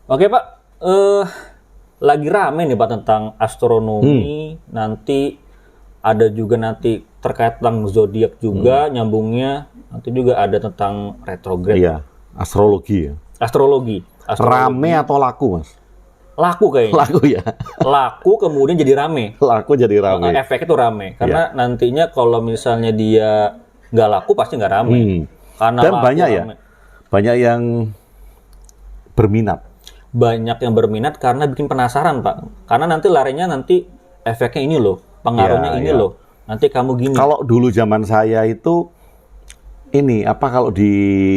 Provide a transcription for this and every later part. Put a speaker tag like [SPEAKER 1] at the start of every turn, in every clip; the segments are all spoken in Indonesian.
[SPEAKER 1] Oke Pak, lagi rame nih Pak tentang astronomi. Nanti ada juga nanti terkait tentang zodiak juga, nyambungnya. Nanti juga ada tentang retrograde.
[SPEAKER 2] Iya, astrologi ya.
[SPEAKER 1] Astrologi.
[SPEAKER 2] Rame atau laku, Mas?
[SPEAKER 1] Laku kayaknya.
[SPEAKER 2] Laku ya.
[SPEAKER 1] Laku kemudian jadi rame.
[SPEAKER 2] Laku jadi rame.
[SPEAKER 1] Efeknya tuh rame. Karena nantinya kalau misalnya dia nggak laku pasti nggak rame. Karena
[SPEAKER 2] Dan
[SPEAKER 1] laku,
[SPEAKER 2] banyak ya,
[SPEAKER 1] rame.
[SPEAKER 2] banyak yang berminat.
[SPEAKER 1] Banyak yang berminat karena bikin penasaran Pak. Karena nanti larinya nanti efeknya ini loh, pengaruhnya ini loh. Nanti kamu gini.
[SPEAKER 2] Kalau dulu zaman saya itu ini apa kalau di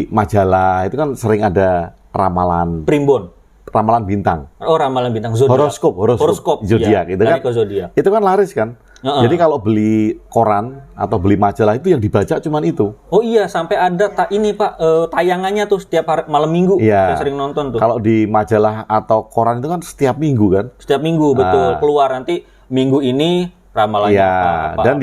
[SPEAKER 2] majalah itu kan sering ada ramalan
[SPEAKER 1] Primbon.
[SPEAKER 2] ramalan bintang.
[SPEAKER 1] Oh, ramalan bintang zodiak.
[SPEAKER 2] Horoskop zodiak
[SPEAKER 1] ya,
[SPEAKER 2] itu kan.
[SPEAKER 1] zodiak.
[SPEAKER 2] Itu kan laris kan. Jadi kalau beli koran atau beli majalah itu yang dibaca cuman itu.
[SPEAKER 1] Oh iya, sampai ada ini Pak tayangannya tuh setiap hari, malam minggu.
[SPEAKER 2] Iya.
[SPEAKER 1] Saya sering nonton tuh.
[SPEAKER 2] Kalau di majalah atau koran itu kan setiap minggu kan.
[SPEAKER 1] Setiap minggu betul keluar nanti minggu ini ramalannya
[SPEAKER 2] Iya.
[SPEAKER 1] apa.
[SPEAKER 2] Dan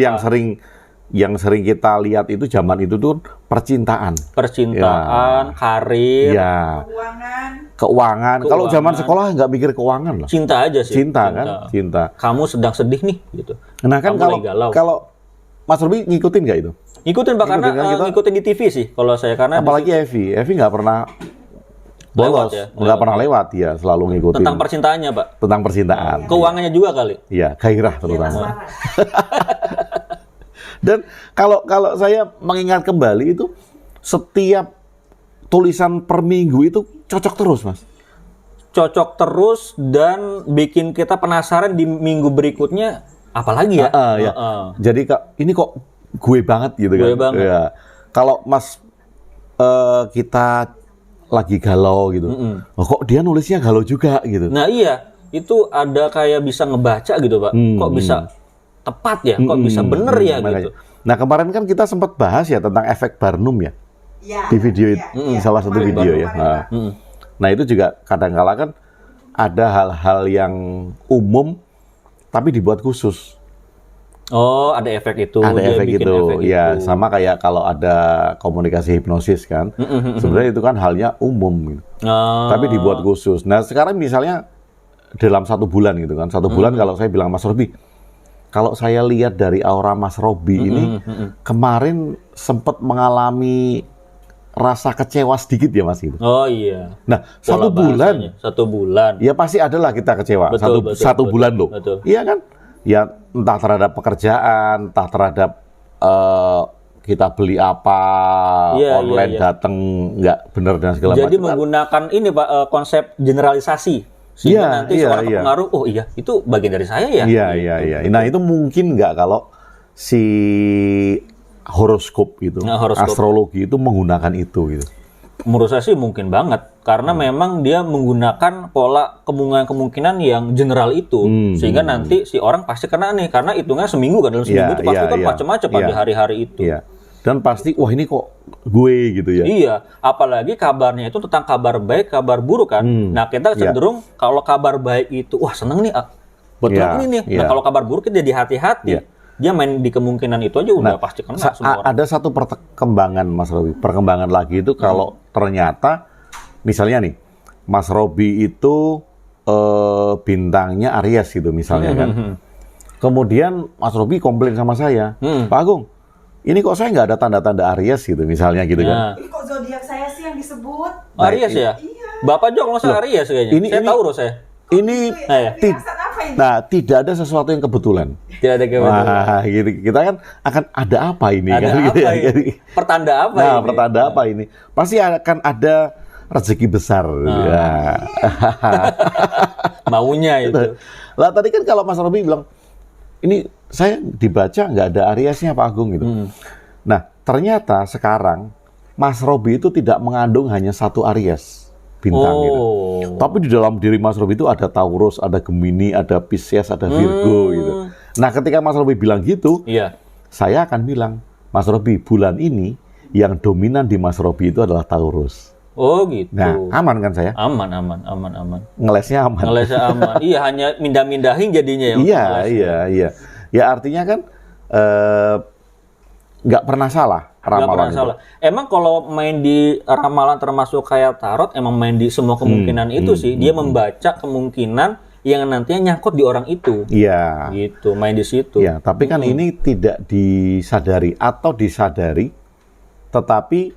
[SPEAKER 2] yang sering kita lihat itu zaman itu tuh percintaan.
[SPEAKER 1] Percintaan, karir,
[SPEAKER 2] Iya. Keuangan. Kalau zaman sekolah nggak mikir keuangan lah.
[SPEAKER 1] cinta aja sih.
[SPEAKER 2] Cinta kan, cinta.
[SPEAKER 1] Kamu sedang sedih nih gitu.
[SPEAKER 2] Nah kan
[SPEAKER 1] Kamu lagi galau.
[SPEAKER 2] kalau Mas Robi ngikutin nggak itu?
[SPEAKER 1] Ngikutin Pak, karena ngikutin di TV sih kalau saya, karena
[SPEAKER 2] Apalagi Evi nggak pernah bolos, nggak pernah lewat ya, selalu ngikutin.
[SPEAKER 1] tentang percintaannya Pak.
[SPEAKER 2] Tentang percintaan.
[SPEAKER 1] Keuangannya juga kali.
[SPEAKER 2] Iya, gairah terutama. Dan kalau saya mengingat kembali itu setiap tulisan per minggu itu cocok terus, Mas.
[SPEAKER 1] Cocok terus dan bikin kita penasaran di minggu berikutnya apalagi ya.
[SPEAKER 2] Jadi ini kok gue banget gitu kan.
[SPEAKER 1] Gue banget.
[SPEAKER 2] Ya. Kalau Mas kita lagi galau gitu. Oh, kok dia nulisnya galau juga gitu.
[SPEAKER 1] Nah iya, itu ada kayak bisa ngebaca gitu Pak. Kok bisa tepat ya? Kok bisa bener ya gitu.
[SPEAKER 2] Nah kemarin kan kita sempat bahas ya tentang efek Barnum ya. Di video salah satu video ya. Nah itu juga kadang-kala kan ada hal-hal yang umum tapi dibuat khusus.
[SPEAKER 1] Oh, ada efek itu.
[SPEAKER 2] Ada
[SPEAKER 1] dia
[SPEAKER 2] efek
[SPEAKER 1] bikin
[SPEAKER 2] itu.
[SPEAKER 1] efek
[SPEAKER 2] Ya
[SPEAKER 1] itu.
[SPEAKER 2] sama kayak kalau ada komunikasi hipnosis kan. Sebenarnya itu kan halnya umum gitu. Tapi dibuat khusus. Nah sekarang misalnya dalam 1 bulan gitu kan. 1 bulan kalau saya bilang Mas Robi, kalau saya lihat dari aura Mas Robi ini kemarin sempat mengalami rasa kecewa sedikit ya Mas gitu.
[SPEAKER 1] Oh iya.
[SPEAKER 2] Nah,
[SPEAKER 1] Pola
[SPEAKER 2] 1 bulan.
[SPEAKER 1] bahasanya. 1 bulan.
[SPEAKER 2] Ya pasti adalah kita kecewa.
[SPEAKER 1] Betul,
[SPEAKER 2] Satu
[SPEAKER 1] betul,
[SPEAKER 2] bulan loh.
[SPEAKER 1] betul.
[SPEAKER 2] Iya kan? Ya entah terhadap pekerjaan, entah terhadap kita beli apa, online datang nggak benar dan segala macam.
[SPEAKER 1] Jadi menggunakan ini Pak konsep generalisasi. Sehingga nanti seorang pengaruh, oh iya itu bagian dari saya ya.
[SPEAKER 2] Iya. Nah itu mungkin nggak kalau si horoskop gitu, astrologi itu menggunakan itu gitu.
[SPEAKER 1] Menurut saya sih mungkin banget, karena memang dia menggunakan pola kemungkinan yang general itu, sehingga nanti si orang pasti kena nih, karena hitungnya seminggu kan, dalam seminggu itu pasti kan macam-macam di hari-hari itu.
[SPEAKER 2] Iya. Dan pasti, wah ini kok gue gitu ya.
[SPEAKER 1] Iya, apalagi kabarnya itu tentang kabar baik, kabar buruk kan. Nah kita cenderung kalau kabar baik itu, wah seneng nih, betul ini nih. Nah kalau kabar buruk itu jadi hati-hati. Dia main di kemungkinan itu aja udah pasti kena semua orang.
[SPEAKER 2] Ada satu perkembangan Mas Robi, perkembangan lagi itu kalau ternyata misalnya nih Mas Robi itu bintangnya Aries gitu misalnya kan. Kemudian Mas Robi komplain sama saya, Pak Agung, ini kok saya nggak ada tanda-tanda Aries gitu misalnya gitu kan.
[SPEAKER 3] Ini kok zodiak saya sih yang disebut?
[SPEAKER 1] Aries ya?
[SPEAKER 3] Iya.
[SPEAKER 1] Bapak juga kalau saya Aries kayaknya. Saya tahu loh saya.
[SPEAKER 2] Ini tidak ada sesuatu yang kebetulan.
[SPEAKER 1] Tidak ada kebetulan.
[SPEAKER 2] Wah, gitu. Kita kan akan ada apa ini
[SPEAKER 1] ada
[SPEAKER 2] kan?
[SPEAKER 1] Apa
[SPEAKER 2] gitu ya.
[SPEAKER 1] ini? Pertanda apa ini?
[SPEAKER 2] Nah, pertanda apa ini? Pasti akan ada rezeki besar. Ya.
[SPEAKER 1] Maunya itu.
[SPEAKER 2] Lah tadi kan kalau Mas Robi bilang, ini saya dibaca nggak ada Ariesnya Pak Agung gitu. Nah, ternyata sekarang Mas Robi itu tidak mengandung hanya 1 Aries bintang gitu. Tapi di dalam diri Mas Robi itu ada Taurus, ada Gemini, ada Pisces, ada Virgo gitu. Nah, ketika Mas Robi bilang gitu, saya akan bilang, Mas Robi, bulan ini yang dominan di Mas Robi itu adalah Taurus.
[SPEAKER 1] Oh gitu.
[SPEAKER 2] Nah, aman kan saya?
[SPEAKER 1] Aman.
[SPEAKER 2] Ngelesnya aman.
[SPEAKER 1] Iya, hanya mindah-mindahin jadinya ya.
[SPEAKER 2] Iya. Ya artinya kan nggak pernah salah ramalan itu.
[SPEAKER 1] Emang kalau main di ramalan termasuk kayak tarot, emang main di semua kemungkinan itu sih. Dia membaca kemungkinan yang nantinya nyangkut di orang itu.
[SPEAKER 2] Iya.
[SPEAKER 1] Gitu, main di situ.
[SPEAKER 2] Ya, tapi kan ini tidak disadari atau disadari, tetapi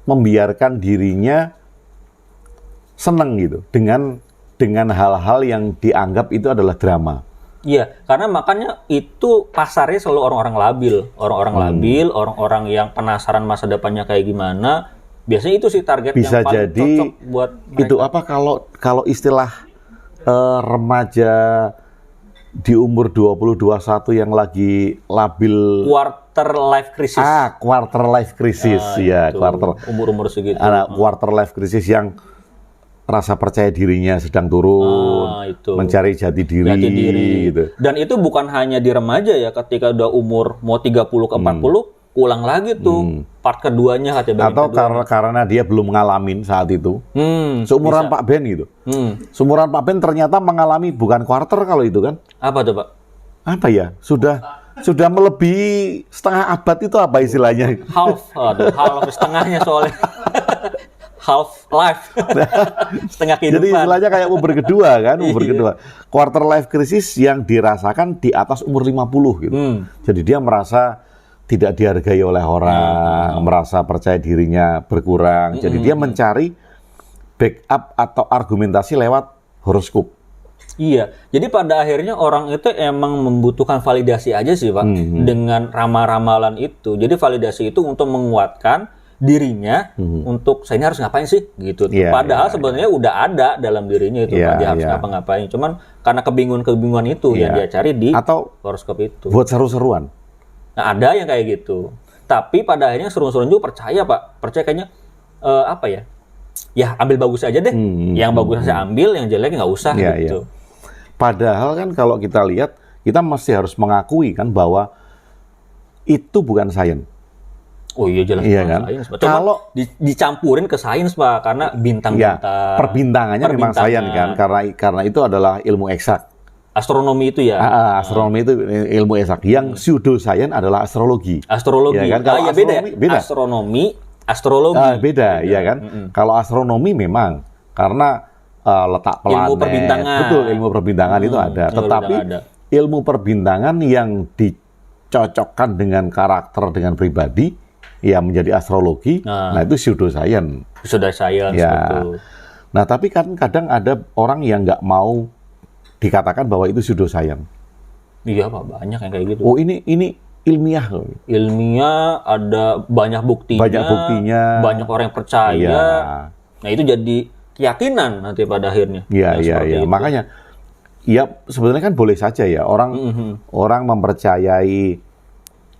[SPEAKER 2] membiarkan dirinya seneng gitu dengan hal-hal yang dianggap itu adalah drama.
[SPEAKER 1] Iya, karena makanya itu pasarnya selalu orang-orang labil, orang-orang yang penasaran masa depannya kayak gimana. Biasanya itu sih target
[SPEAKER 2] bisa
[SPEAKER 1] yang paling
[SPEAKER 2] jadi
[SPEAKER 1] cocok buat mereka.
[SPEAKER 2] Itu apa kalau istilah remaja di umur 20-21 yang lagi labil,
[SPEAKER 1] quarter life crisis.
[SPEAKER 2] Quarter life crisis ya,
[SPEAKER 1] umur segitu.
[SPEAKER 2] Quarter life crisis yang rasa percaya dirinya sedang turun, mencari jati diri. Gitu.
[SPEAKER 1] Dan itu bukan hanya di remaja ya, ketika udah umur mau 30 ke 40, ulang lagi tuh part keduanya katanya.
[SPEAKER 2] Atau karena dia belum ngalamin saat itu. Seumuran Pak Ben gitu. Seumuran Pak Ben ternyata mengalami bukan quarter kalau itu kan.
[SPEAKER 1] Apa tuh Pak?
[SPEAKER 2] Apa ya? Sudah melebihi setengah abad itu apa istilahnya?
[SPEAKER 1] Half setengahnya soalnya. Half life. Setengah kehidupan.
[SPEAKER 2] Jadi istilahnya kayak umur kedua kan, umur kedua. Quarter life crisis yang dirasakan di atas umur 50 gitu. Jadi dia merasa tidak dihargai oleh orang, merasa percaya dirinya berkurang. Jadi dia mencari backup atau argumentasi lewat horoskop.
[SPEAKER 1] Iya, jadi pada akhirnya orang itu emang membutuhkan validasi aja sih Pak, dengan ramal-ramalan itu. Jadi validasi itu untuk menguatkan dirinya untuk saya ini harus ngapain sih gitu. Padahal sebenarnya udah ada dalam dirinya itu Pak, dia harus ngapa-ngapain. Cuman karena kebingungan itu yang dia cari di horoskop itu.
[SPEAKER 2] Buat seru-seruan.
[SPEAKER 1] Nah, ada yang kayak gitu. Tapi pada akhirnya seru-seruan juga percaya Pak. Percaya kayaknya apa ya? Ya ambil bagus aja deh. Yang bagus saya ambil, yang jelek nggak usah gitu.
[SPEAKER 2] Padahal kan kalau kita lihat, kita masih harus mengakui kan bahwa itu bukan sains.
[SPEAKER 1] Oh iya jelas
[SPEAKER 2] kan?
[SPEAKER 1] Sains. Kalau dicampurin ke sains Pak, karena bintang-bintang.
[SPEAKER 2] Ya, perbintangannya memang sains kan, karena itu adalah ilmu eksak.
[SPEAKER 1] Astronomi itu ya.
[SPEAKER 2] Astronomi itu ilmu eksak. Yang pseudo-sains adalah astrologi.
[SPEAKER 1] Astrologi.
[SPEAKER 2] Ya kan? Kalau
[SPEAKER 1] beda. Astronomi, astrologi.
[SPEAKER 2] Beda, ya kan? Kalau astronomi memang karena letak planet.
[SPEAKER 1] Ilmu perbintangan.
[SPEAKER 2] Betul, ilmu perbintangan itu ada. Tetapi ilmu perbintangan yang dicocokkan dengan karakter, dengan pribadi, ya menjadi astrologi. Nah itu pseudoscience.
[SPEAKER 1] Pseudoscience, betul.
[SPEAKER 2] Nah tapi kan kadang ada orang yang nggak mau dikatakan bahwa itu pseudoscience.
[SPEAKER 1] Iya Pak, banyak yang kayak gitu.
[SPEAKER 2] Oh ini ilmiah loh.
[SPEAKER 1] Ilmiah, ada banyak buktinya. Banyak orang yang percaya. Nah itu jadi keyakinan nanti pada akhirnya.
[SPEAKER 2] Iya. Makanya, ya sebenarnya kan boleh saja ya orang mempercayai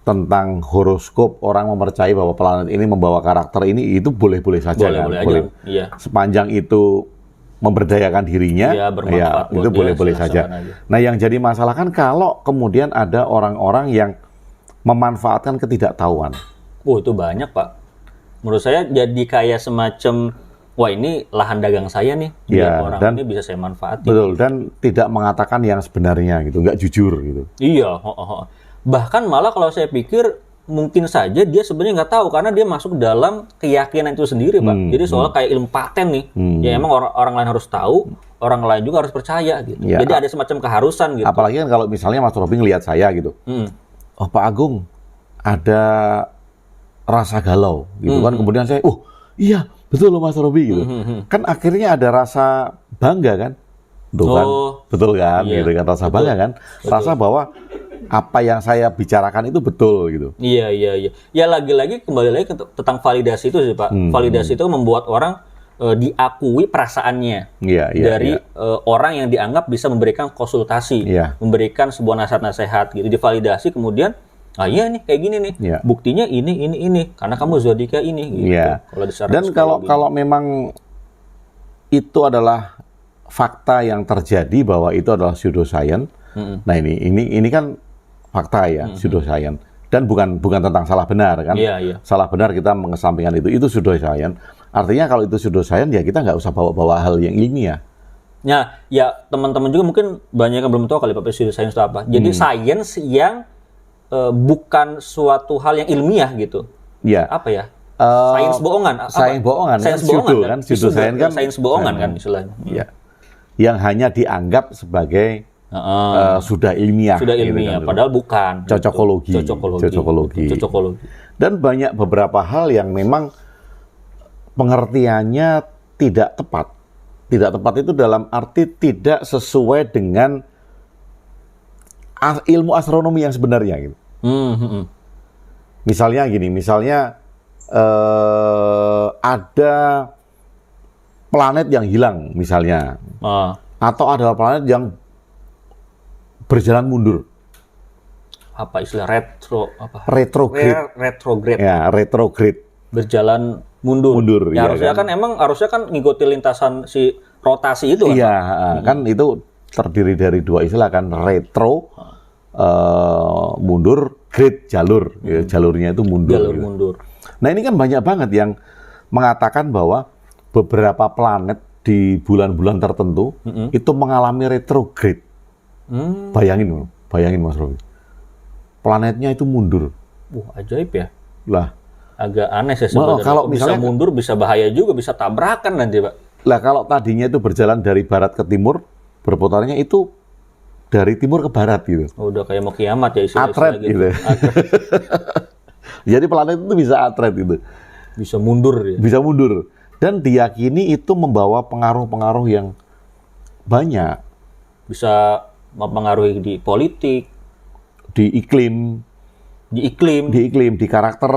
[SPEAKER 2] tentang horoskop, orang mempercayai bahwa planet ini membawa karakter ini, itu boleh-boleh saja kan. Boleh. Iya. Sepanjang itu memberdayakan dirinya, itu boleh-boleh saja. Nah yang jadi masalah kan kalau kemudian ada orang-orang yang memanfaatkan ketidaktahuan.
[SPEAKER 1] Oh itu banyak Pak. Menurut saya jadi kayak semacam, wah ini lahan dagang saya nih, orang ini bisa saya manfaatin.
[SPEAKER 2] Betul, dan tidak mengatakan yang sebenarnya gitu, nggak jujur gitu.
[SPEAKER 1] Iya, bahkan malah kalau saya pikir mungkin saja dia sebenarnya nggak tahu karena dia masuk dalam keyakinan itu sendiri, Pak. Jadi soal kayak ilmu paten nih, ya emang orang lain harus tahu, orang lain juga harus percaya gitu. Jadi ada semacam keharusan gitu.
[SPEAKER 2] Apalagi kan kalau misalnya Mas Robi ngelihat saya gitu, oh Pak Agung ada rasa galau gitu kan, kemudian saya, oh iya betul loh Mas Robi gitu, kan akhirnya ada rasa bangga kan, tuh kan, betul kan, gitu kan, rasa bangga kan, rasa bahwa apa yang saya bicarakan itu betul gitu.
[SPEAKER 1] Iya. Ya lagi-lagi kembali lagi tentang validasi itu sih Pak. Validasi itu membuat orang diakui perasaannya dari orang yang dianggap bisa memberikan konsultasi, memberikan sebuah nasihat-nasihat gitu. Divalidasi kemudian, iya nih kayak gini nih, buktinya ini karena kamu zodiaknya ini. Gitu.
[SPEAKER 2] Dan kalau memang itu adalah fakta yang terjadi bahwa itu adalah pseudoscience, nah ini kan fakta ya, pseudoscience, dan bukan tentang salah benar kan. Salah benar kita mengesampingkan itu pseudoscience. Artinya kalau itu pseudoscience ya kita nggak usah bawa-bawa hal yang ilmiah.
[SPEAKER 1] Ya teman-teman juga mungkin banyak yang belum tahu kali Pak pseudoscience itu apa. Jadi science yang bukan suatu hal yang ilmiah gitu.
[SPEAKER 2] Iya.
[SPEAKER 1] Apa ya? Sains bohongan.
[SPEAKER 2] Sains bohongan.
[SPEAKER 1] Sains
[SPEAKER 2] bohongan
[SPEAKER 1] kan?
[SPEAKER 2] Judul sains kan.
[SPEAKER 1] Sains bohongan kan istilahnya.
[SPEAKER 2] Iya. Yang hanya dianggap sebagai sudah ilmiah.
[SPEAKER 1] Sudah ilmiah,
[SPEAKER 2] gitu kan.
[SPEAKER 1] padahal bukan.
[SPEAKER 2] Cocokologi. Dan banyak beberapa hal yang memang pengertiannya tidak tepat. Tidak tepat itu dalam arti tidak sesuai dengan ilmu astronomi yang sebenarnya gitu. Misalnya gini, ada planet yang hilang misalnya, atau ada planet yang berjalan mundur.
[SPEAKER 1] Apa istilah
[SPEAKER 2] Retrograde.
[SPEAKER 1] Retrograde.
[SPEAKER 2] Ya, retrograde.
[SPEAKER 1] Berjalan mundur. Ya, harusnya kan ngikuti lintasan si rotasi itu kan.
[SPEAKER 2] Iya, kan itu terdiri dari dua istilah kan, retro mundur, grade jalur. Ya, jalurnya itu mundur.
[SPEAKER 1] Jalur
[SPEAKER 2] gitu.
[SPEAKER 1] mundur.
[SPEAKER 2] Nah, ini kan banyak banget yang mengatakan bahwa beberapa planet di bulan-bulan tertentu itu mengalami retrograde. Bayangin Mas Robi. Planetnya itu mundur.
[SPEAKER 1] Ajaib ya.
[SPEAKER 2] Lah,
[SPEAKER 1] agak aneh sih sebenarnya.
[SPEAKER 2] Kalau misalnya
[SPEAKER 1] bisa mundur, bisa bahaya juga, bisa tabrakan nanti, Pak.
[SPEAKER 2] Lah, kalau tadinya itu berjalan dari barat ke timur, berputarnya itu dari timur ke barat gitu.
[SPEAKER 1] Udah kayak mau kiamat ya istilah
[SPEAKER 2] Atret gitu. Jadi planet itu bisa atret gitu.
[SPEAKER 1] Bisa mundur ya.
[SPEAKER 2] Bisa mundur. Dan diyakini itu membawa pengaruh-pengaruh yang banyak.
[SPEAKER 1] Bisa mempengaruhi di politik,
[SPEAKER 2] di iklim, di karakter,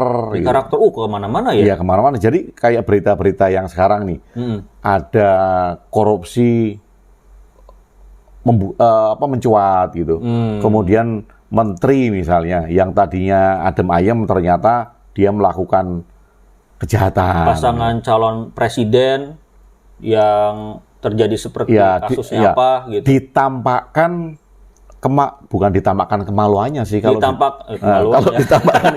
[SPEAKER 1] kemana-mana ya?
[SPEAKER 2] Iya, kemana-mana. Jadi kayak berita-berita yang sekarang nih, ada korupsi mencuat gitu. Kemudian menteri misalnya, yang tadinya adem ayem ternyata dia melakukan kejahatan.
[SPEAKER 1] Pasangan calon presiden yang terjadi seperti kasusnya apa gitu.
[SPEAKER 2] Ditampakkan bukan ditampakkan kemaluannya sih kalau
[SPEAKER 1] kalau ditampakkan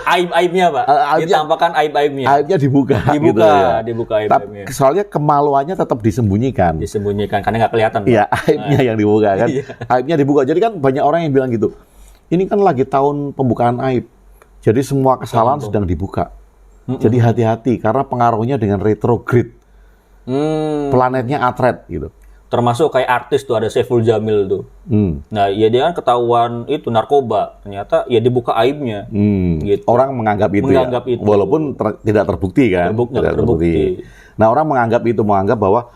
[SPEAKER 1] aib-aibnya, Pak. Ditampakkan aib-aibnya.
[SPEAKER 2] Aibnya dibuka gitu ya.
[SPEAKER 1] Dibuka aib-aibnya.
[SPEAKER 2] Soalnya kemaluannya tetap disembunyikan.
[SPEAKER 1] Karena nggak kelihatan.
[SPEAKER 2] Iya, aibnya yang dibuka kan. Aibnya dibuka. Jadi kan banyak orang yang bilang gitu. Ini kan lagi tahun pembukaan aib. Jadi semua kesalahan sedang dibuka. Jadi hati-hati karena pengaruhnya dengan retrograde. Planetnya atret gitu.
[SPEAKER 1] Termasuk kayak artis tuh, ada Saiful Jamil tuh. Nah, ya dia kan ketahuan itu narkoba. Ternyata ya dibuka aibnya. Gitu.
[SPEAKER 2] Orang menganggap itu. Walaupun tidak terbukti kan. Tidak terbukti. Nah, orang menganggap bahwa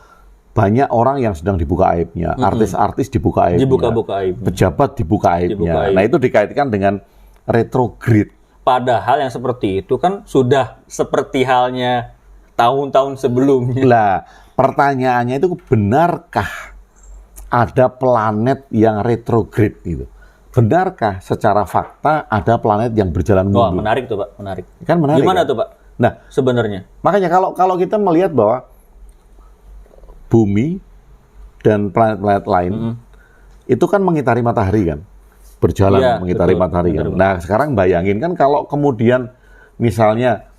[SPEAKER 2] banyak orang yang sedang dibuka aibnya. Artis-artis dibuka aibnya.
[SPEAKER 1] Dibuka aibnya.
[SPEAKER 2] Pejabat dibuka aibnya. Nah, itu dikaitkan dengan retrograde.
[SPEAKER 1] Padahal yang seperti itu kan sudah seperti halnya tahun-tahun sebelumnya.
[SPEAKER 2] Lah, pertanyaannya itu benarkah ada planet yang retrograde gitu? Benarkah secara fakta ada planet yang berjalan mundur?
[SPEAKER 1] Wah, menarik tuh, Pak, menarik.
[SPEAKER 2] Kan menarik.
[SPEAKER 1] Gimana
[SPEAKER 2] kan?
[SPEAKER 1] tuh, Pak?
[SPEAKER 2] Nah,
[SPEAKER 1] sebenarnya.
[SPEAKER 2] Makanya kalau kita melihat bahwa bumi dan planet-planet lain itu kan mengitari matahari kan? Berjalan mengitari matahari kan. Nah, sekarang bayangin kan kalau kemudian misalnya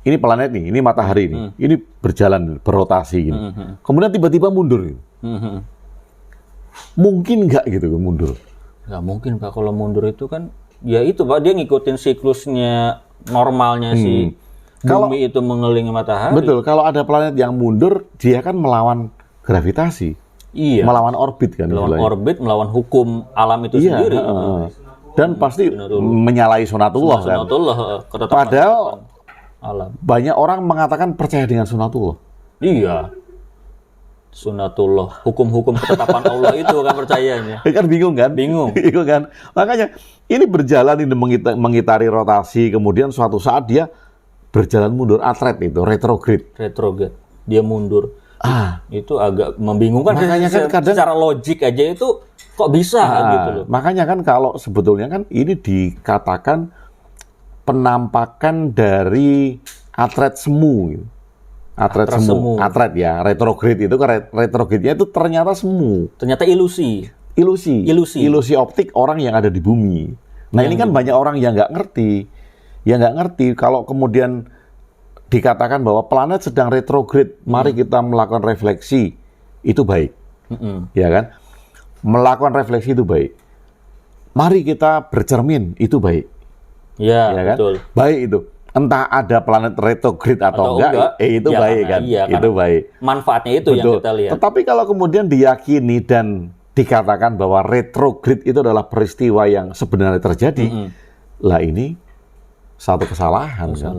[SPEAKER 2] ini planet nih, ini matahari nih, ini berjalan, berotasi gitu. Kemudian tiba-tiba mundur gitu. Mungkin nggak gitu mundur?
[SPEAKER 1] Nggak mungkin, Pak. Kalau mundur itu kan, ya itu, Pak, dia ngikutin siklusnya normalnya si bumi itu mengelilingi matahari.
[SPEAKER 2] Betul, kalau ada planet yang mundur, dia kan melawan gravitasi.
[SPEAKER 1] Iya.
[SPEAKER 2] Melawan orbit kan.
[SPEAKER 1] Melawan orbit, melawan hukum alam itu sendiri.
[SPEAKER 2] Dan pasti menyalahi sunatullah kan. Padahal
[SPEAKER 1] alam.
[SPEAKER 2] Banyak orang mengatakan percaya dengan sunatullah.
[SPEAKER 1] Iya. Sunatullah, hukum-hukum ketetapan Allah itu kan percayanya.
[SPEAKER 2] Kan bingung kan?
[SPEAKER 1] Bingung
[SPEAKER 2] kan? Makanya ini berjalan ini mengitari rotasi, kemudian suatu saat dia berjalan mundur, atret itu, retrograde.
[SPEAKER 1] Dia mundur. Itu agak membingungkan.
[SPEAKER 2] Makanya kan kadang
[SPEAKER 1] secara logik aja itu kok bisa gitu loh.
[SPEAKER 2] Makanya kan kalau sebetulnya kan ini dikatakan penampakan dari atret semu. Atret semu. Atret ya, retrograde itu retrograde-nya itu ternyata semu.
[SPEAKER 1] Ternyata ilusi
[SPEAKER 2] optik orang yang ada di bumi. Nah, ini kan banyak orang yang nggak ngerti. Kalau kemudian dikatakan bahwa planet sedang retrograde, mari kita melakukan refleksi, itu baik. Ya kan? Melakukan refleksi itu baik. mari kita bercermin, itu baik.
[SPEAKER 1] Ya,
[SPEAKER 2] Ya kan?
[SPEAKER 1] betul.
[SPEAKER 2] Baik itu. Entah ada planet retrograde atau enggak, itu
[SPEAKER 1] ya,
[SPEAKER 2] baik kan?
[SPEAKER 1] Iya,
[SPEAKER 2] itu baik.
[SPEAKER 1] Manfaatnya itu yang
[SPEAKER 2] Betul.
[SPEAKER 1] kita lihat.
[SPEAKER 2] Tetapi kalau kemudian diyakini dan dikatakan bahwa retrograde itu adalah peristiwa yang sebenarnya terjadi, lah ini satu kesalahan. Kan?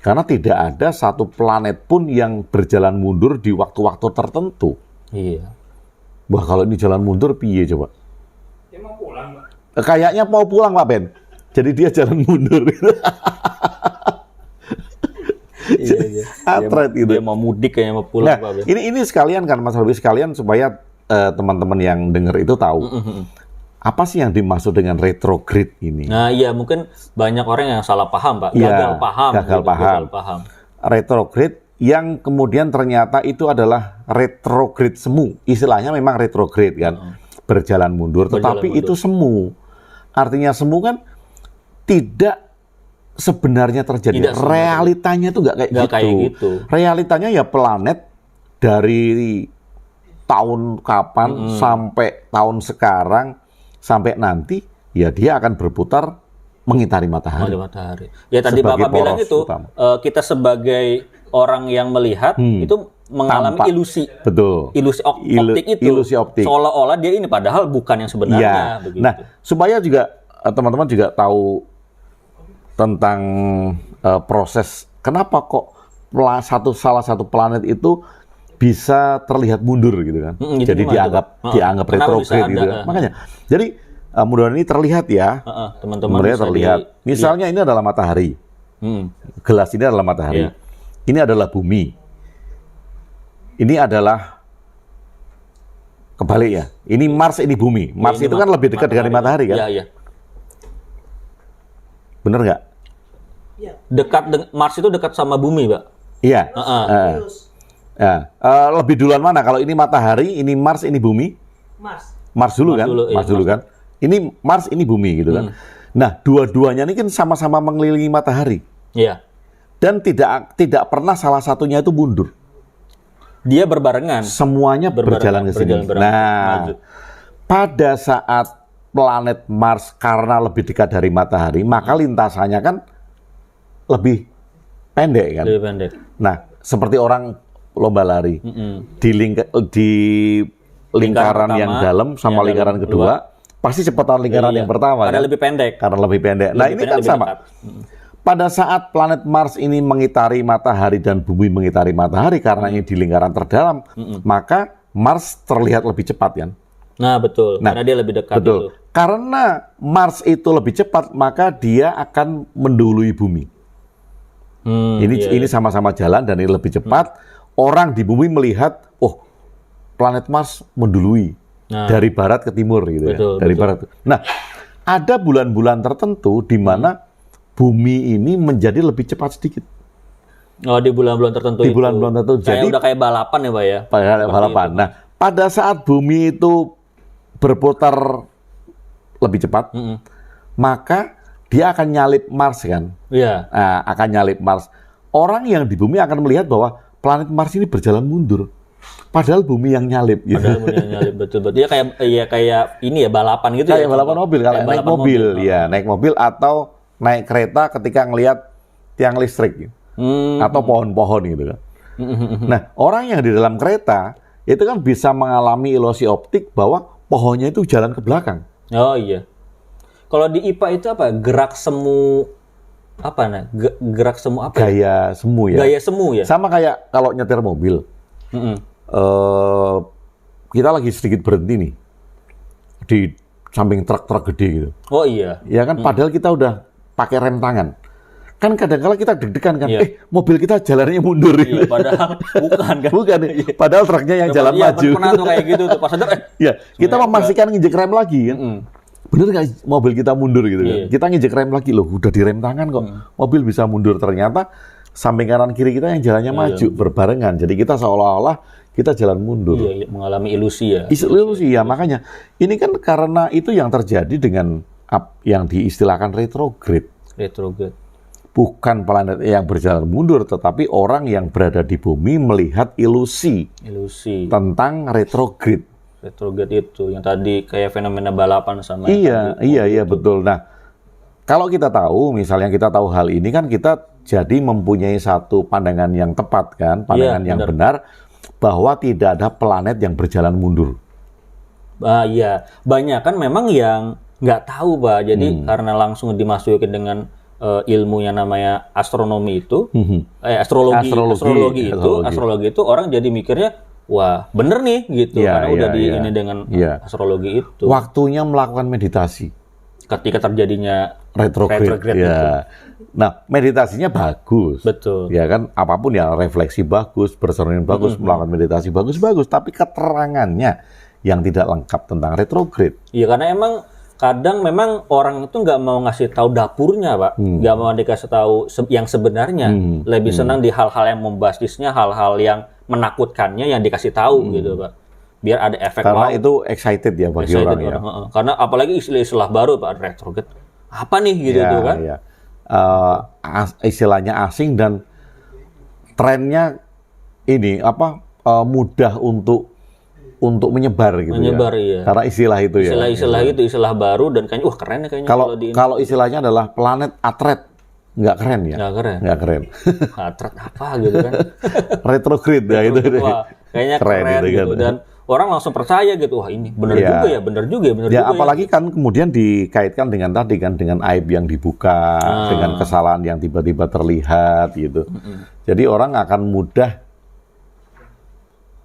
[SPEAKER 2] Karena tidak ada satu planet pun yang berjalan mundur di waktu-waktu tertentu.
[SPEAKER 1] Iya.
[SPEAKER 2] Wah, kalau ini jalan mundur, piye coba?
[SPEAKER 4] Dia mau pulang, Pak.
[SPEAKER 2] Kayaknya mau pulang, Pak Ben. Jadi dia jalan mundur.
[SPEAKER 1] Iya.
[SPEAKER 2] Atret gitu.
[SPEAKER 1] Dia mau mudik kayaknya mau pulang,
[SPEAKER 2] Nah,
[SPEAKER 1] Pak Ben.
[SPEAKER 2] ini sekalian kan Mas Robi, sekalian supaya teman-teman yang dengar itu tahu. Apa sih yang dimaksud dengan retrograde ini?
[SPEAKER 1] Nah, iya mungkin banyak orang yang salah paham, Pak.
[SPEAKER 2] Iya,
[SPEAKER 1] Gagal paham.
[SPEAKER 2] gagal paham. Retrograde yang kemudian ternyata itu adalah retrograde semu. Istilahnya memang retrograde kan, berjalan mundur. Tetapi itu semu. Artinya semu kan tidak sebenarnya terjadi. Realitanya itu nggak kayak gitu. Realitanya ya planet dari tahun kapan sampai tahun sekarang sampai nanti ya dia akan berputar mengitari matahari.
[SPEAKER 1] Ya tadi Bapak bilang itu kita sebagai orang yang melihat itu mengalami ilusi.
[SPEAKER 2] Betul.
[SPEAKER 1] Ilusi optik itu.
[SPEAKER 2] Ilusi optik.
[SPEAKER 1] Seolah-olah dia ini padahal bukan yang sebenarnya.
[SPEAKER 2] Ya.
[SPEAKER 1] Begitu.
[SPEAKER 2] Nah, supaya juga teman-teman juga tahu tentang proses kenapa kok salah satu planet itu bisa terlihat mundur gitu kan. Jadi dianggap retrograde gitu kan. Makanya. Jadi mudah-mudahan ini terlihat ya.
[SPEAKER 1] Teman-teman
[SPEAKER 2] bisa terlihat. Misalnya ini adalah matahari. Gelas ini adalah matahari.
[SPEAKER 1] Iya.
[SPEAKER 2] Ini adalah bumi. Ini adalah kebalik ya. Ini Mars, ini bumi. Mars itu kan lebih dekat dengan matahari kan?
[SPEAKER 1] Iya.
[SPEAKER 2] Bener nggak?
[SPEAKER 1] Mars itu dekat sama bumi, Pak.
[SPEAKER 2] Iya. Lebih duluan mana? Kalau ini matahari, ini Mars, ini bumi? Mars dulu kan? Mars dulu kan? Ini Mars, ini bumi gitu kan? Nah, dua-duanya ini kan sama-sama mengelilingi matahari.
[SPEAKER 1] Iya.
[SPEAKER 2] Dan tidak pernah salah satunya itu mundur.
[SPEAKER 1] Dia berbarengan.
[SPEAKER 2] Semuanya berjalan ke sini. Nah, pada saat planet Mars karena lebih dekat dari matahari, maka lintasannya kan lebih pendek kan?
[SPEAKER 1] Lebih pendek.
[SPEAKER 2] Nah, seperti orang lomba lari. Di lingkaran yang dalam sama lingkaran kedua, pasti cepatan lingkaran yang pertama.
[SPEAKER 1] Karena
[SPEAKER 2] kan?
[SPEAKER 1] lebih pendek.
[SPEAKER 2] Karena lebih pendek. Nah, ini kan sama. Pada saat planet Mars ini mengitari matahari dan bumi mengitari matahari karena ini di lingkaran terdalam, maka Mars terlihat lebih cepat kan?
[SPEAKER 1] Nah, betul. Karena dia lebih dekat.
[SPEAKER 2] Betul.
[SPEAKER 1] Itu.
[SPEAKER 2] Karena Mars itu lebih cepat, maka dia akan mendahului bumi. Ini sama-sama jalan dan ini lebih cepat. Orang di bumi melihat, oh, planet Mars mendului dari barat ke timur gitu.
[SPEAKER 1] Betul,
[SPEAKER 2] ya. Dari barat. Nah, ada bulan-bulan tertentu di mana bumi ini menjadi lebih cepat sedikit.
[SPEAKER 1] Oh, di bulan-bulan tertentu.
[SPEAKER 2] Di bulan-bulan tertentu.
[SPEAKER 1] Jadi udah kayak balapan ya, Pak ya.
[SPEAKER 2] Balapan. Nah, pada saat bumi itu berputar lebih cepat, maka dia akan nyalip Mars kan?
[SPEAKER 1] Iya.
[SPEAKER 2] Nah, akan nyalip Mars. Orang yang di bumi akan melihat bahwa planet Mars ini berjalan mundur. Padahal bumi yang nyalip. Gitu.
[SPEAKER 1] Padahal bumi yang nyalip, betul. Dia kayak ini ya, balapan gitu
[SPEAKER 2] kayak
[SPEAKER 1] ya.
[SPEAKER 2] Balapan mobil, kalau naik mobil. Ya, naik mobil atau naik kereta ketika ngelihat tiang listrik gitu. Atau pohon-pohon gitu kan. Nah, orang yang di dalam kereta itu kan bisa mengalami ilusi optik bahwa pohonnya itu jalan ke belakang.
[SPEAKER 1] Oh iya. Kalau di IPA itu apa? Gerak semu apa nah? Gerak semu apa?
[SPEAKER 2] Gaya semu ya.
[SPEAKER 1] Gaya semu ya.
[SPEAKER 2] Sama kayak kalau nyetir mobil. Kita lagi sedikit berhenti nih di samping truk-truk gede gitu.
[SPEAKER 1] Oh iya.
[SPEAKER 2] Ya kan, padahal kita udah pakai rem tangan. Kan kadang-kala kita deg-degan kan, mobil kita jalannya mundur.
[SPEAKER 1] Iya, padahal bukan kan.
[SPEAKER 2] Bukan, padahal truknya yang jalan maju.
[SPEAKER 1] Pernah tuh kayak gitu tuh. Pas sadar,
[SPEAKER 2] kita memastikan nginjek rem lagi kan. Bener nggak mobil kita mundur gitu kan. Kita nginjek rem lagi, loh udah direm tangan kok. Mobil bisa mundur, ternyata samping kanan kiri kita yang jalannya maju, berbarengan. Jadi kita seolah-olah kita jalan mundur.
[SPEAKER 1] Iya, mengalami ilusi ya.
[SPEAKER 2] Ilusi ya, makanya. Ini kan karena itu yang terjadi dengan yang diistilahkan retrograde.
[SPEAKER 1] Retrograde.
[SPEAKER 2] Bukan planet yang berjalan mundur, tetapi orang yang berada di bumi melihat ilusi tentang retrograde.
[SPEAKER 1] Retrograde itu yang tadi kayak fenomena balapan sama
[SPEAKER 2] Iya, betul. Nah, kalau kita tahu, misalnya kita tahu hal ini kan kita jadi mempunyai satu pandangan yang tepat kan, pandangan yang benar bahwa tidak ada planet yang berjalan mundur.
[SPEAKER 1] Iya, banyak kan memang yang nggak tahu, Pak. Jadi karena langsung dimasukin dengan ilmu yang namanya astronomi itu, astrologi itu orang jadi mikirnya, wah bener nih gitu, karena udah ini dengan astrologi itu.
[SPEAKER 2] Waktunya melakukan meditasi.
[SPEAKER 1] Ketika terjadinya
[SPEAKER 2] retrograde
[SPEAKER 1] itu.
[SPEAKER 2] Nah, meditasinya bagus.
[SPEAKER 1] Betul.
[SPEAKER 2] Ya kan, apapun ya, refleksi bagus, berserenung bagus, melakukan meditasi bagus, tapi keterangannya yang tidak lengkap tentang retrograde.
[SPEAKER 1] Iya, karena emang kadang memang orang itu nggak mau ngasih tahu dapurnya, Pak. Nggak mau dikasih tahu yang sebenarnya. Lebih senang di hal-hal yang membasisnya, hal-hal yang menakutkannya yang dikasih tahu gitu, Pak. Biar ada efek
[SPEAKER 2] karena itu excited ya bagi orang ya.
[SPEAKER 1] Karena apalagi istilah baru, Pak, retrograde. Apa nih gitu tuh kan?
[SPEAKER 2] Ya. Istilahnya asing dan trennya ini mudah untuk menyebar gitu
[SPEAKER 1] iya.
[SPEAKER 2] Karena istilah itu
[SPEAKER 1] istilah itu istilah baru dan kayaknya keren ya kayaknya
[SPEAKER 2] kalau istilahnya adalah planet atret, nggak keren ya?
[SPEAKER 1] Nggak keren. Atret apa gitu kan?
[SPEAKER 2] Retrograde ya itu.
[SPEAKER 1] Wah, kayaknya keren gitu dan orang langsung percaya gitu, wah ini benar juga ya.
[SPEAKER 2] Apalagi kan kemudian dikaitkan dengan tadi kan, dengan aib yang dibuka, dengan kesalahan yang tiba-tiba terlihat gitu. Jadi orang akan mudah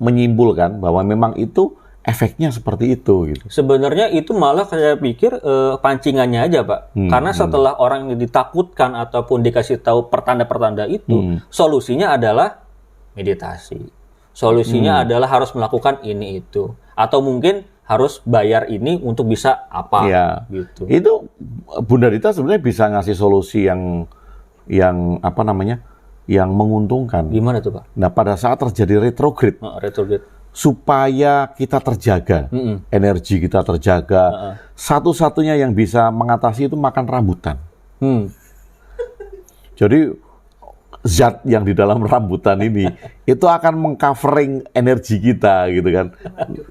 [SPEAKER 2] menyimpulkan bahwa memang itu efeknya seperti itu gitu.
[SPEAKER 1] Sebenarnya itu malah saya pikir pancingannya aja, Pak. Karena setelah orang ini ditakutkan ataupun dikasih tahu pertanda-pertanda itu, solusinya adalah meditasi. Solusinya adalah harus melakukan ini itu, atau mungkin harus bayar ini untuk bisa apa gitu.
[SPEAKER 2] Itu Bunda Dita sebenarnya bisa ngasih solusi yang yang menguntungkan.
[SPEAKER 1] Gimana tuh, Pak?
[SPEAKER 2] Nah, pada saat terjadi retrograde, supaya kita terjaga, energi kita terjaga, satu-satunya yang bisa mengatasi itu makan rambutan. Jadi zat yang di dalam rambutan ini itu akan mengcovering energi kita gitu kan.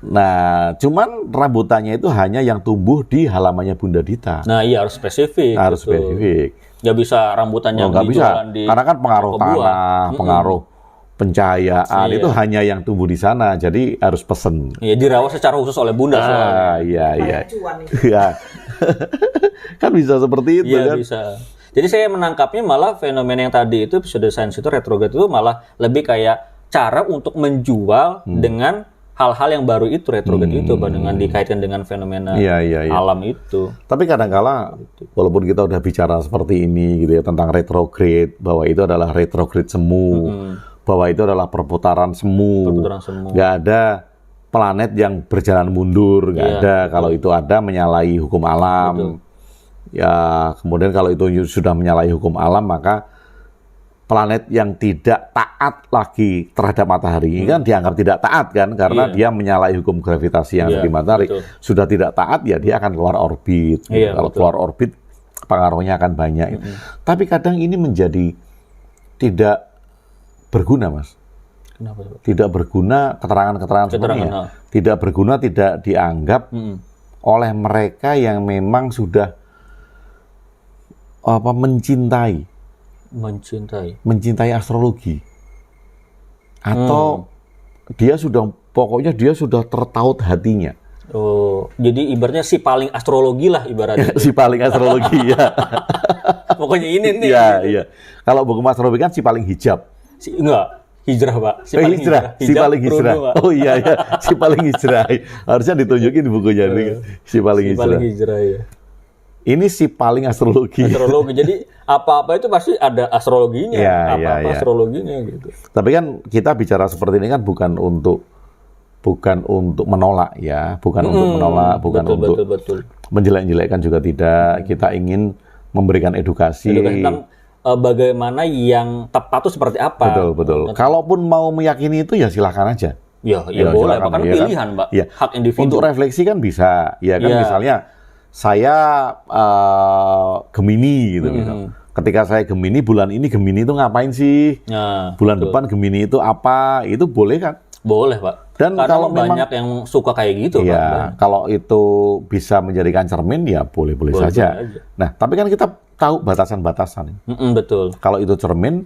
[SPEAKER 2] Nah, cuman rambutannya itu hanya yang tumbuh di halamannya Bunda Dita.
[SPEAKER 1] Nah, iya harus spesifik.
[SPEAKER 2] Harus spesifik.
[SPEAKER 1] Nggak bisa rambutan yang dijualan di
[SPEAKER 2] karena kan pengaruh tanah, pengaruh pencahayaan itu hanya yang tumbuh di sana. Jadi harus pesen.
[SPEAKER 1] Iya, dirawat secara khusus oleh Bunda soalnya.
[SPEAKER 2] Iya. Kan bisa seperti itu kan.
[SPEAKER 1] Bisa. Jadi saya menangkapnya malah fenomena yang tadi itu pseudoscience itu retrograde itu malah lebih kayak cara untuk menjual dengan hal-hal yang baru itu retrograde itu dengan dikaitkan dengan fenomena alam itu.
[SPEAKER 2] Tapi kadang-kala walaupun kita udah bicara seperti ini gitu ya tentang retrograde, bahwa itu adalah retrograde semu, bahwa itu adalah perputaran semu. Nggak ada planet yang berjalan mundur, nggak ada. Kalau itu ada menyalahi hukum alam. Ya, kemudian kalau itu sudah menyalahi hukum alam, maka planet yang tidak taat lagi terhadap matahari ini kan dianggap tidak taat kan, karena dia menyalahi hukum gravitasi yang ada di matahari. Sudah tidak taat, ya dia akan keluar orbit. Kalau keluar orbit, pengaruhnya akan banyak. Tapi kadang ini menjadi tidak berguna, Mas.
[SPEAKER 1] Kenapa?
[SPEAKER 2] Tidak berguna keterangan-keterangan sebenarnya. Tidak berguna, tidak dianggap oleh mereka yang memang sudah mencintai astrologi, atau dia sudah tertaut hatinya.
[SPEAKER 1] Oh, jadi ibaratnya si paling astrologi lah ibaratnya.
[SPEAKER 2] Si paling astrologi ya.
[SPEAKER 1] Pokoknya ini nih.
[SPEAKER 2] Iya. Kalau buku astrologi kan si paling hijab.
[SPEAKER 1] Hijrah, Pak.
[SPEAKER 2] Si paling hijrah. Oh iya, si paling hijrah. Harusnya ditunjukin di bukunya nih. Si paling hijrah ya. Ini si paling astrologi.
[SPEAKER 1] Jadi apa-apa itu pasti ada astrologinya. Astrologinya gitu.
[SPEAKER 2] Tapi kan kita bicara seperti ini kan bukan untuk menolak ya, bukan untuk menjelek-jelekkan juga tidak. Kita ingin memberikan edukasi
[SPEAKER 1] tentang bagaimana yang tepat itu seperti apa.
[SPEAKER 2] Betul. Kalaupun mau meyakini itu ya silakan aja.
[SPEAKER 1] Ya boleh, bahkan pilihan, Mbak. Hak individu.
[SPEAKER 2] Untuk refleksi kan bisa, ya kan misalnya saya Gemini gitu. Ketika saya Gemini, bulan ini Gemini itu ngapain sih? Bulan depan Gemini itu apa? Itu boleh kan?
[SPEAKER 1] Boleh, Pak.
[SPEAKER 2] Dan
[SPEAKER 1] karena
[SPEAKER 2] kalau
[SPEAKER 1] banyak yang suka kayak gitu.
[SPEAKER 2] Iya, kalau itu bisa menjadikan cermin ya boleh-boleh saja. Nah, tapi kan kita tahu batasan-batasan.
[SPEAKER 1] Betul.
[SPEAKER 2] Kalau itu cermin,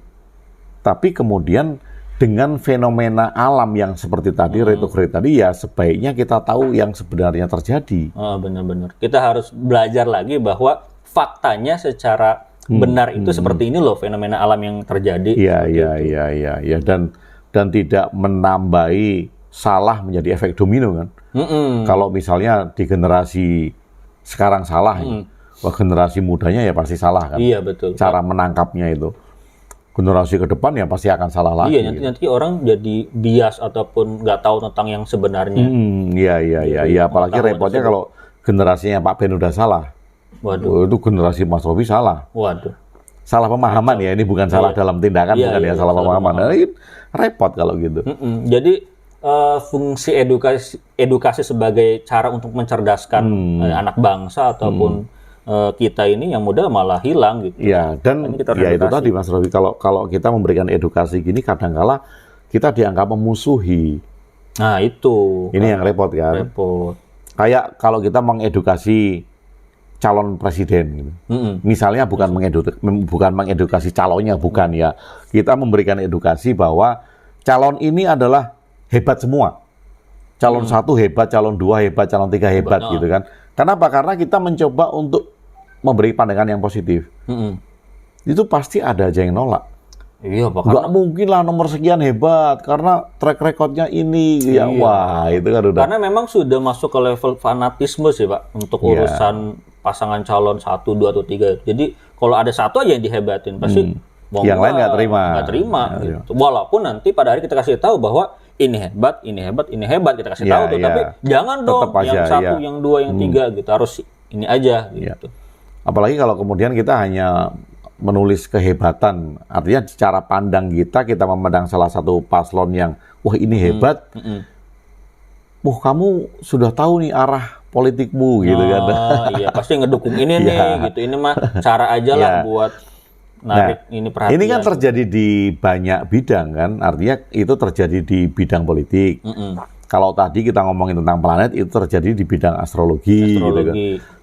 [SPEAKER 2] tapi kemudian dengan fenomena alam yang seperti tadi, retrograde tadi, ya sebaiknya kita tahu yang sebenarnya terjadi.
[SPEAKER 1] Oh, benar-benar. Kita harus belajar lagi bahwa faktanya secara benar itu seperti ini loh fenomena alam yang terjadi.
[SPEAKER 2] Iya. Dan tidak menambahi salah menjadi efek domino kan. Kalau misalnya di generasi sekarang salah, wah generasi mudanya ya pasti salah kan.
[SPEAKER 1] Iya, betul.
[SPEAKER 2] Cara menangkapnya itu. Generasi ke depan ya pasti akan salah lagi.
[SPEAKER 1] Iya, nanti orang jadi bias ataupun nggak tahu tentang yang sebenarnya.
[SPEAKER 2] Iya. Apalagi repotnya kalau generasinya Pak Ben udah salah.
[SPEAKER 1] Waduh.
[SPEAKER 2] Itu generasi Mas Robi salah.
[SPEAKER 1] Waduh.
[SPEAKER 2] Salah pemahaman ya, ini bukan salah dalam tindakan, bukan ya, salah pemahaman. Nah, repot kalau gitu.
[SPEAKER 1] Jadi fungsi edukasi sebagai cara untuk mencerdaskan anak bangsa ataupun kita ini yang muda malah hilang gitu.
[SPEAKER 2] Iya, dan ya itu tadi Mas Robi, kalau kita memberikan edukasi gini kadang-kala kita dianggap memusuhi.
[SPEAKER 1] Nah, itu.
[SPEAKER 2] Ini yang repot kan.
[SPEAKER 1] Repot.
[SPEAKER 2] Kayak kalau kita mengedukasi calon presiden gitu. Misalnya bukan mengedukasi calonnya, bukan ya. Kita memberikan edukasi bahwa calon ini adalah hebat semua. Calon 1 hebat, calon 2 hebat, calon 3 hebat gitu kan. Kenapa? Karena kita mencoba untuk memberi pandangan yang positif. Itu pasti ada aja yang nolak.
[SPEAKER 1] Iya,
[SPEAKER 2] nggak mungkin lah nomor sekian hebat karena track recordnya ini. Ya, wah itu kan udah.
[SPEAKER 1] Karena memang sudah masuk ke level fanatisme sih Pak untuk urusan pasangan calon 1, 2, atau 3. Jadi kalau ada satu aja yang dihebatin pasti
[SPEAKER 2] yang lain nggak terima.
[SPEAKER 1] Gitu. Walaupun nanti pada hari kita kasih tahu bahwa ini hebat, kita kasih tahu tuh. Tapi jangan dong yang 1, yang 2, yang 3 gitu. Harus ini aja gitu.
[SPEAKER 2] Apalagi kalau kemudian kita hanya menulis kehebatan, artinya cara pandang kita memandang salah satu paslon yang wah ini hebat, wah kamu sudah tahu nih arah politikmu gitu kan.
[SPEAKER 1] Iya pasti ngedukung ini nih gitu, ini mah cara aja lah buat narik ini perhatian.
[SPEAKER 2] Ini kan terjadi di banyak bidang kan, artinya itu terjadi di bidang politik. Kalau tadi kita ngomongin tentang planet, itu terjadi di bidang astrologi. Gitu kan.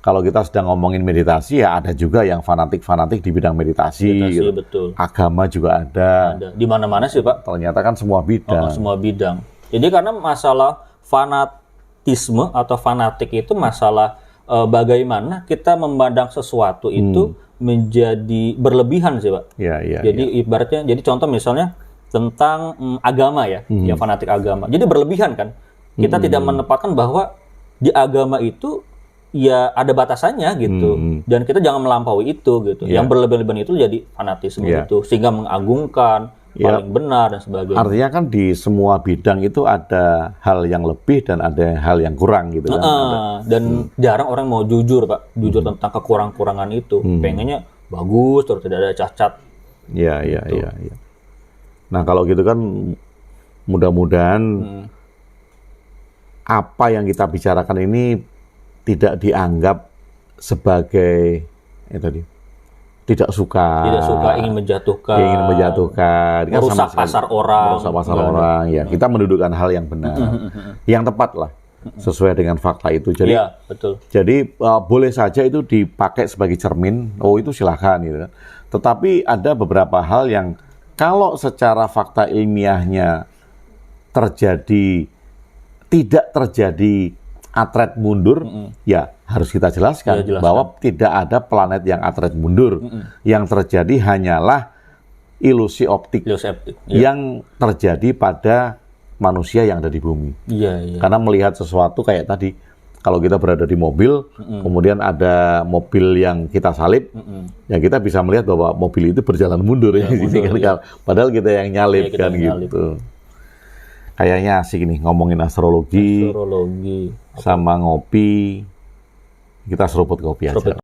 [SPEAKER 2] Kalau kita sedang ngomongin meditasi, ya ada juga yang fanatik di bidang meditasi. Gitu.
[SPEAKER 1] Betul.
[SPEAKER 2] Agama juga ada.
[SPEAKER 1] Di mana-mana sih Pak.
[SPEAKER 2] Ternyata kan semua bidang.
[SPEAKER 1] Semua bidang. Jadi karena masalah fanatisme atau fanatik itu masalah bagaimana kita memandang sesuatu itu menjadi berlebihan sih Pak. Jadi ibaratnya, jadi contoh misalnya tentang agama ya, yang fanatik agama. Jadi berlebihan kan. Kita tidak menempatkan bahwa di agama itu ya ada batasannya gitu. Dan kita jangan melampaui itu gitu. Yang berlebihan itu jadi fanatisme gitu, sehingga mengagungkan paling benar dan sebagainya.
[SPEAKER 2] Artinya kan di semua bidang itu ada hal yang lebih dan ada hal yang kurang gitu kan.
[SPEAKER 1] Dan jarang orang mau jujur Pak, jujur tentang kekurangan-kurangan itu. Pengennya bagus terus tidak ada cacat.
[SPEAKER 2] Iya. Nah kalau gitu kan mudah-mudahan apa yang kita bicarakan ini tidak dianggap sebagai tidak suka,
[SPEAKER 1] ingin menjatuhkan, merusak pasar orang.
[SPEAKER 2] Ya kita mendudukkan hal yang benar, yang tepat lah, sesuai dengan fakta itu. Jadi,
[SPEAKER 1] betul.
[SPEAKER 2] Jadi boleh saja itu dipakai sebagai cermin. Oh itu silahkan gitu. Tetapi ada beberapa hal yang kalau secara fakta ilmiahnya tidak terjadi atret mundur, ya harus kita jelaskan bahwa tidak ada planet yang atret mundur. Yang terjadi hanyalah ilusi optik yang terjadi pada manusia yang ada di bumi. Karena melihat sesuatu kayak tadi, kalau kita berada di mobil, kemudian ada mobil yang kita salib, ya kita bisa melihat bahwa mobil itu berjalan mundur padahal kita yang nyalip gitu. Kayaknya asik nih ngomongin astrologi. Sama ngopi. Kita seruput kopi aja.